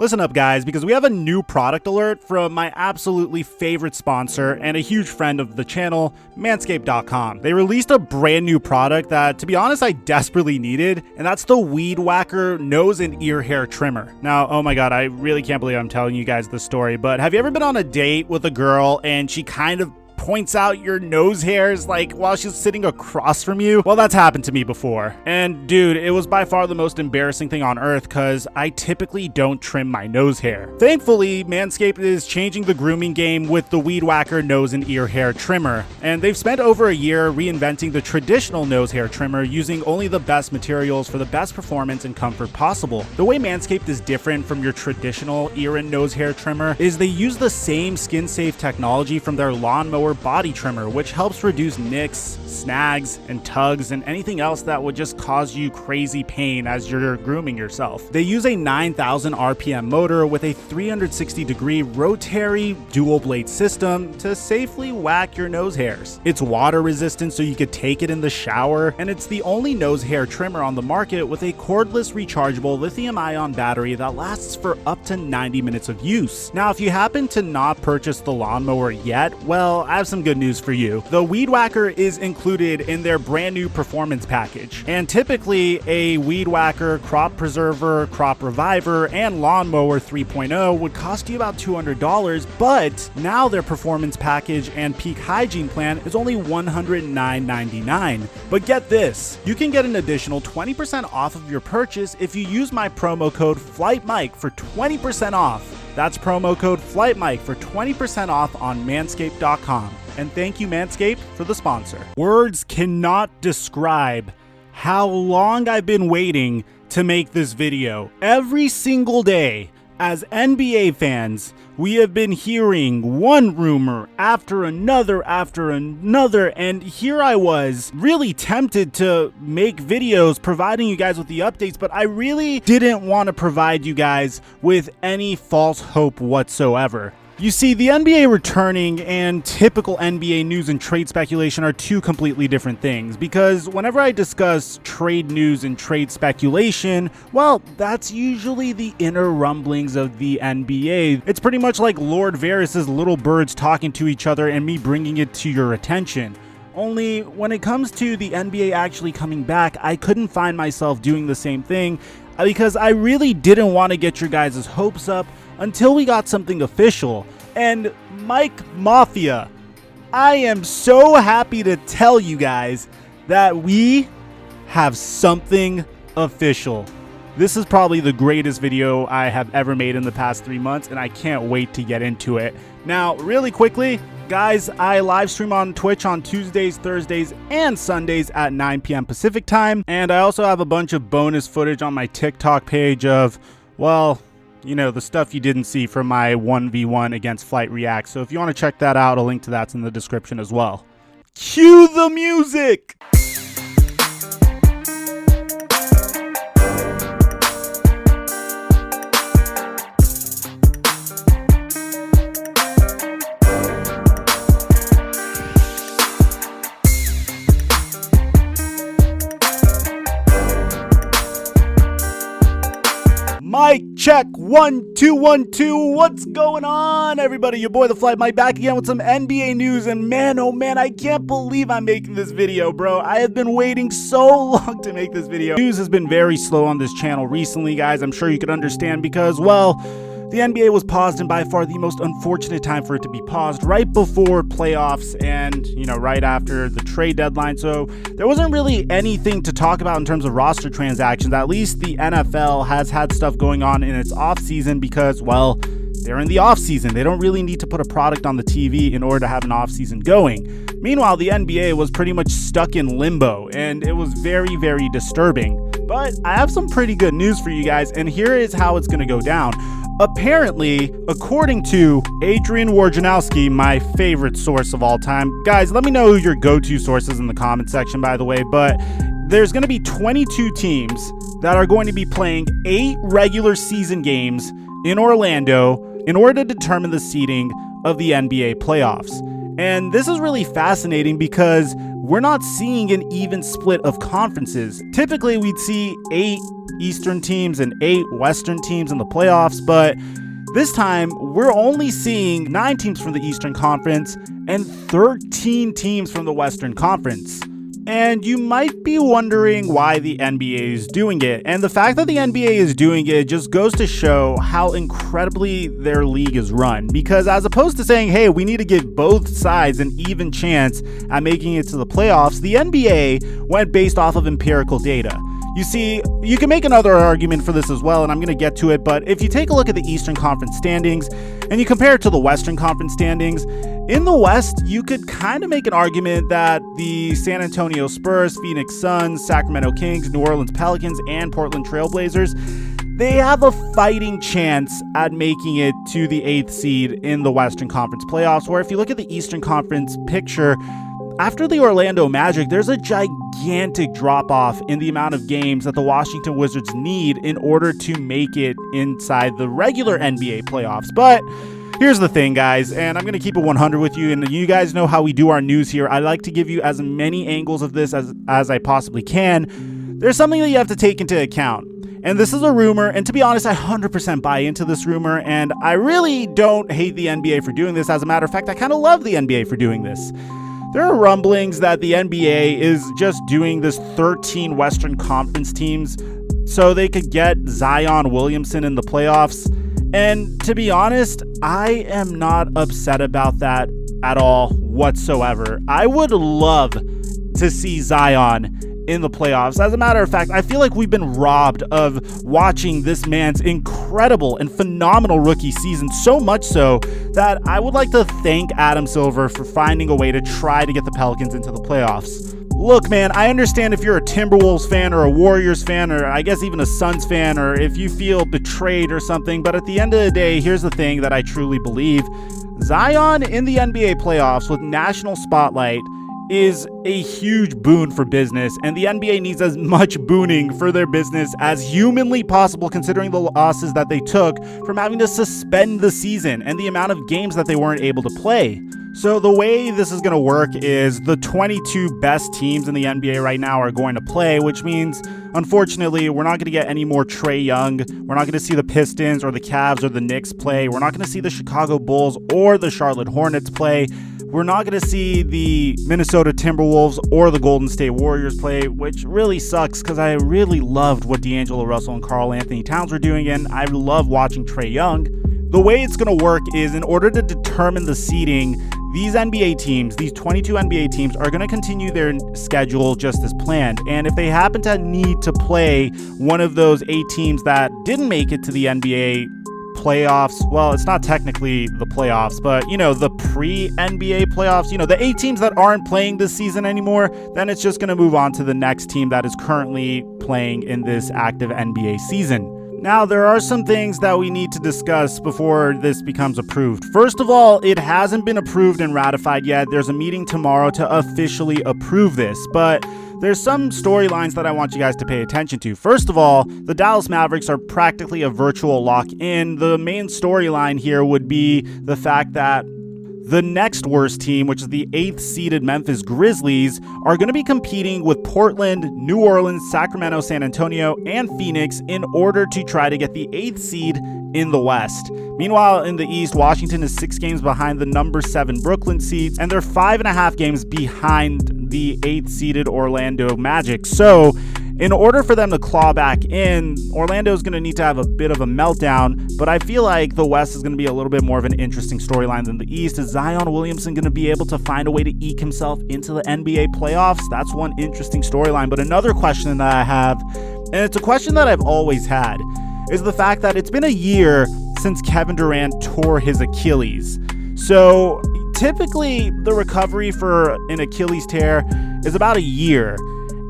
Listen up, guys, because we have a new product alert from my absolutely favorite sponsor and a huge friend of the channel, Manscaped.com. They released a brand new product that, to be honest, I desperately needed, and that's the Weed Whacker Nose and Ear Hair Trimmer. Now, oh my god, I really can't believe I'm telling you guys this story, but have you ever been on a date with a girl and she kind of points out your nose hairs like while she's sitting across from you? Well, that's happened to me before. And dude, it was by far the most embarrassing thing on earth because I typically don't trim my nose hair. Thankfully, Manscaped is changing the grooming game with the Weed Whacker Nose and Ear Hair Trimmer. And they've spent over a year reinventing the traditional nose hair trimmer using only the best materials for the best performance and comfort possible. The way Manscaped is different from your traditional ear and nose hair trimmer is they use the same skin-safe technology from their lawnmower body trimmer, which helps reduce nicks, snags, and tugs, and anything else that would just cause you crazy pain as you're grooming yourself. They use a 9,000 RPM motor with a 360-degree rotary dual blade system to safely whack your nose hairs. It's water resistant, so you could take it in the shower, and it's the only nose hair trimmer on the market with a cordless rechargeable lithium-ion battery that lasts for up to 90 minutes of use. Now, if you happen to not purchase the lawnmower yet, well, I have some good news for you. The Weed Whacker is included in their brand new performance package, and typically a Weed Whacker, Crop Preserver, Crop Reviver, and Lawnmower 3.0 would cost you about $200, but now their performance package and peak hygiene plan is only $109.99. But get this, you can get an additional 20% off of your purchase if you use my promo code TheFlightMike for 20% off. That's promo code TheFlightMike for 20% off on Manscaped.com. And thank you, Manscaped, for the sponsor. Words cannot describe how long I've been waiting to make this video. Every single day, as NBA fans, we have been hearing one rumor after another, and here I was really tempted to make videos providing you guys with the updates, but I really didn't want to provide you guys with any false hope whatsoever. You see, the NBA returning and typical NBA news and trade speculation are two completely different things, because whenever I discuss trade news and trade speculation, well, that's usually the inner rumblings of the NBA. It's pretty much like Lord Varys' little birds talking to each other and me bringing it to your attention. Only when it comes to the NBA actually coming back, I couldn't find myself doing the same thing because I really didn't want to get your guys' hopes up until we got something official. And Mike Mafia, I am so happy to tell you guys that we have something official. This is probably the greatest video I have ever made in the past 3 months, and I can't wait to get into it. Now, really quickly, guys, I live stream on Twitch on Tuesdays, Thursdays, and Sundays at 9 p.m. Pacific time, and I also have a bunch of bonus footage on my TikTok page of, well, you know, the stuff you didn't see from my 1v1 against Flight React. So if you want to check that out, a link to that's in the description as well. Cue the music! Mic check, 1 2 1 2. What's going on, everybody? Your boy TheFlightMike back again with some NBA news, and man, oh man, I can't believe I'm making this video, bro. I have been waiting so long to make this video. News has been very slow on this channel recently, guys. I'm sure you could understand because, well, the NBA was paused in by far the most unfortunate time for it to be paused, right before playoffs and, you know, right after the trade deadline. So there wasn't really anything to talk about in terms of roster transactions. At least the NFL has had stuff going on in its offseason because, well, they're in the offseason. They don't really need to put a product on the TV in order to have an offseason going. Meanwhile, the NBA was pretty much stuck in limbo, and it was very, very disturbing. But I have some pretty good news for you guys, and here is how it's going to go down. Apparently, according to Adrian Wojnarowski, my favorite source of all time. Guys, let me know who your go-to source is in the comment section, by the way, but there's going to be 22 teams that are going to be playing 8 regular season games in Orlando in order to determine the seeding of the NBA playoffs. And this is really fascinating because we're not seeing an even split of conferences. Typically, we'd see 8 Eastern teams and 8 Western teams in the playoffs, but this time, we're only seeing 9 teams from the Eastern Conference and 13 teams from the Western Conference. And you might be wondering why the NBA is doing it. And the fact that the NBA is doing it just goes to show how incredibly their league is run. Because as opposed to saying, hey, we need to give both sides an even chance at making it to the playoffs, the NBA went based off of empirical data. You see, you can make another argument for this as well, and I'm going to get to it, but if you take a look at the Eastern Conference standings and you compare it to the Western Conference standings, in the West, you could kind of make an argument that the San Antonio Spurs, Phoenix Suns, Sacramento Kings, New Orleans Pelicans, and Portland Trailblazers, they have a fighting chance at making it to the 8th seed in the Western Conference playoffs, where if you look at the Eastern Conference picture, after the Orlando Magic, there's a gigantic drop-off in the amount of games that the Washington Wizards need in order to make it inside the regular NBA playoffs. But here's the thing, guys, and I'm going to keep it 100 with you, and you guys know how we do our news here. I like to give you as many angles of this as I possibly can. There's something that you have to take into account. And this is a rumor, and to be honest, I 100% buy into this rumor, and I really don't hate the NBA for doing this. As a matter of fact, I kind of love the NBA for doing this. There are rumblings that the NBA is just doing this 13 Western Conference teams so they could get Zion Williamson in the playoffs. And to be honest, I am not upset about that at all whatsoever. I would love to see Zion in the playoffs. As a matter of fact, I feel like we've been robbed of watching this man's incredible and phenomenal rookie season, so much so that I would like to thank Adam Silver for finding a way to try to get the Pelicans into the playoffs. Look, man, I understand if you're a Timberwolves fan or a Warriors fan or I guess even a Suns fan, or if you feel betrayed or something, but at the end of the day, here's the thing that I truly believe. Zion in the NBA playoffs with national spotlight is a huge boon for business, and the NBA needs as much booning for their business as humanly possible, considering the losses that they took from having to suspend the season and the amount of games that they weren't able to play. So the way this is going to work is the 22 best teams in the NBA right now are going to play, which means, unfortunately, we're not going to get any more Trae Young. We're not going to see the Pistons or the Cavs or the Knicks play. We're not going to see the Chicago Bulls or the Charlotte Hornets play. We're not going to see the Minnesota Timberwolves or the Golden State Warriors play, which really sucks because I really loved what D'Angelo Russell and Karl Anthony Towns were doing, and I love watching Trae Young. The way it's going to work is, in order to determine the seeding, these NBA teams, these 22 NBA teams, are going to continue their schedule just as planned. And if they happen to need to play one of those 8 teams that didn't make it to the NBA playoffs, well, it's not technically the playoffs, but, the pre-NBA playoffs, the 8 teams that aren't playing this season anymore, then it's just going to move on to the next team that is currently playing in this active NBA season. Now, there are some things that we need to discuss before this becomes approved. First of all, it hasn't been approved and ratified yet. There's a meeting tomorrow to officially approve this, but there's some storylines that I want you guys to pay attention to. First of all, the Dallas Mavericks are practically a virtual lock-in. The main storyline here would be the fact that the next worst team, which is the 8th seeded Memphis Grizzlies, are going to be competing with Portland, New Orleans, Sacramento, San Antonio, and Phoenix in order to try to get the 8th seed in the West. Meanwhile, in the East, Washington is 6 games behind the number 7 Brooklyn seeds, and they're 5.5 games behind the 8th seeded Orlando Magic. So, in order for them to claw back in, Orlando is going to need to have a bit of a meltdown, but I feel like the West is going to be a little bit more of an interesting storyline than the East. Is Zion Williamson going to be able to find a way to eke himself into the NBA playoffs? That's one interesting storyline. But another question that I have, and it's a question that I've always had, is the fact that it's been a year since Kevin Durant tore his Achilles. So typically the recovery for an Achilles tear is about a year.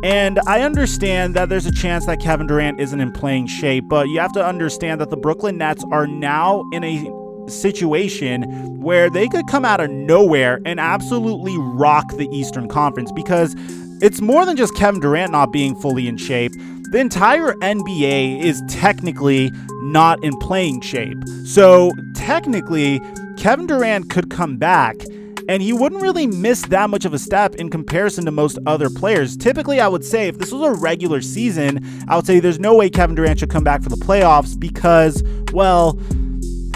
And I understand that there's a chance that Kevin Durant isn't in playing shape, but you have to understand that the Brooklyn Nets are now in a situation where they could come out of nowhere and absolutely rock the Eastern Conference, because it's more than just Kevin Durant not being fully in shape. The entire NBA is technically not in playing shape. So technically, Kevin Durant could come back and he wouldn't really miss that much of a step in comparison to most other players. Typically, I would say if this was a regular season, I would say there's no way Kevin Durant should come back for the playoffs because, well,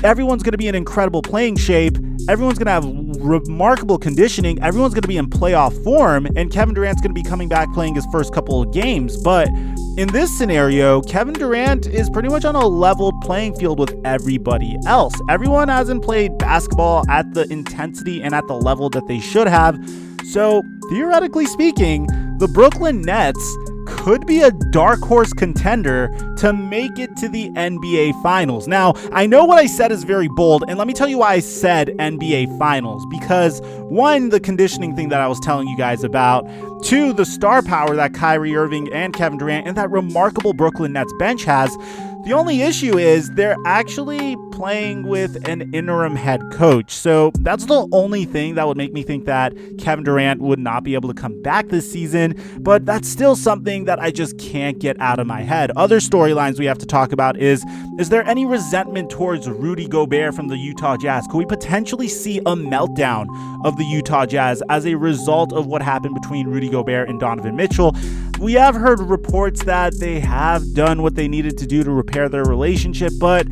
everyone's going to be in incredible playing shape. Everyone's going to have remarkable conditioning. Everyone's going to be in playoff form, and Kevin Durant's going to be coming back playing his first couple of games. But in this scenario, Kevin Durant is pretty much on a leveled playing field with everybody else. Everyone hasn't played basketball at the intensity and at the level that they should have. So theoretically speaking, the Brooklyn Nets could be a dark horse contender to make it to the NBA Finals. Now, I know what I said is very bold, and let me tell you why I said NBA Finals. Because, one, the conditioning thing that I was telling you guys about. Two, the star power that Kyrie Irving and Kevin Durant and that remarkable Brooklyn Nets bench has. The only issue is they're actually playing with an interim head coach. So that's the only thing that would make me think that Kevin Durant would not be able to come back this season. But that's still something that I just can't get out of my head. Other storylines we have to talk about is there any resentment towards Rudy Gobert from the Utah Jazz? Could we potentially see a meltdown of the Utah Jazz as a result of what happened between Rudy Gobert and Donovan Mitchell? We have heard reports that they have done what they needed to do to repair their relationship, but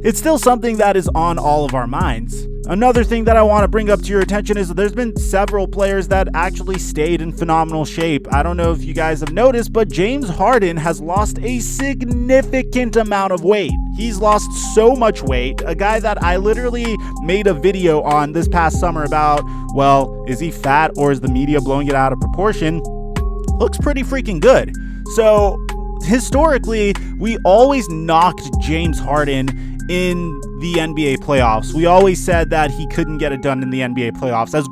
it's still something that is on all of our minds. Another thing that I want to bring up to your attention is that there's been several players that actually stayed in phenomenal shape. I don't know if you guys have noticed, but James Harden has lost a significant amount of weight. He's lost so much weight. A guy that I literally made a video on this past summer about, well, is he fat or is the media blowing it out of proportion? Looks pretty freaking good. So historically, we always knocked James Harden in the NBA playoffs. We always said that he couldn't get it done in the NBA playoffs. As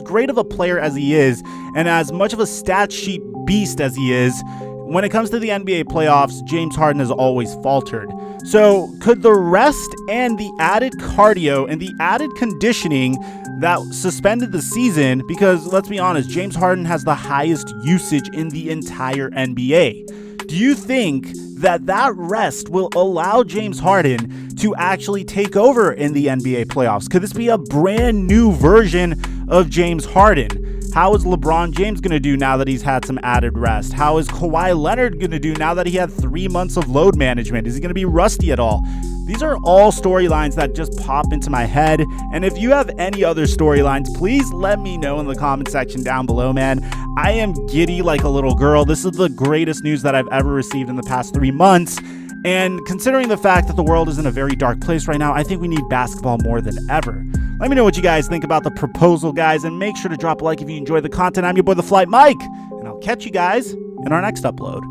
great of a player as he is, and as much of a stat sheet beast as he is, when it comes to the NBA playoffs, James Harden has always faltered. So could the rest and the added cardio and the added conditioning that suspended the season, because let's be honest, James Harden has the highest usage in the entire NBA. Do you think that rest will allow James Harden to actually take over in the NBA playoffs? Could this be a brand new version of James Harden? How is LeBron James going to do now that he's had some added rest? How is Kawhi Leonard going to do now that he had 3 months of load management? Is he going to be rusty at all? These are all storylines that just pop into my head. And if you have any other storylines, please let me know in the comment section down below, man. I am giddy like a little girl. This is the greatest news that I've ever received in the past 3 months. And considering the fact that the world is in a very dark place right now, I think we need basketball more than ever. Let me know what you guys think about the proposal, guys, and make sure to drop a like if you enjoy the content. I'm your boy, TheFlightMike, and I'll catch you guys in our next upload.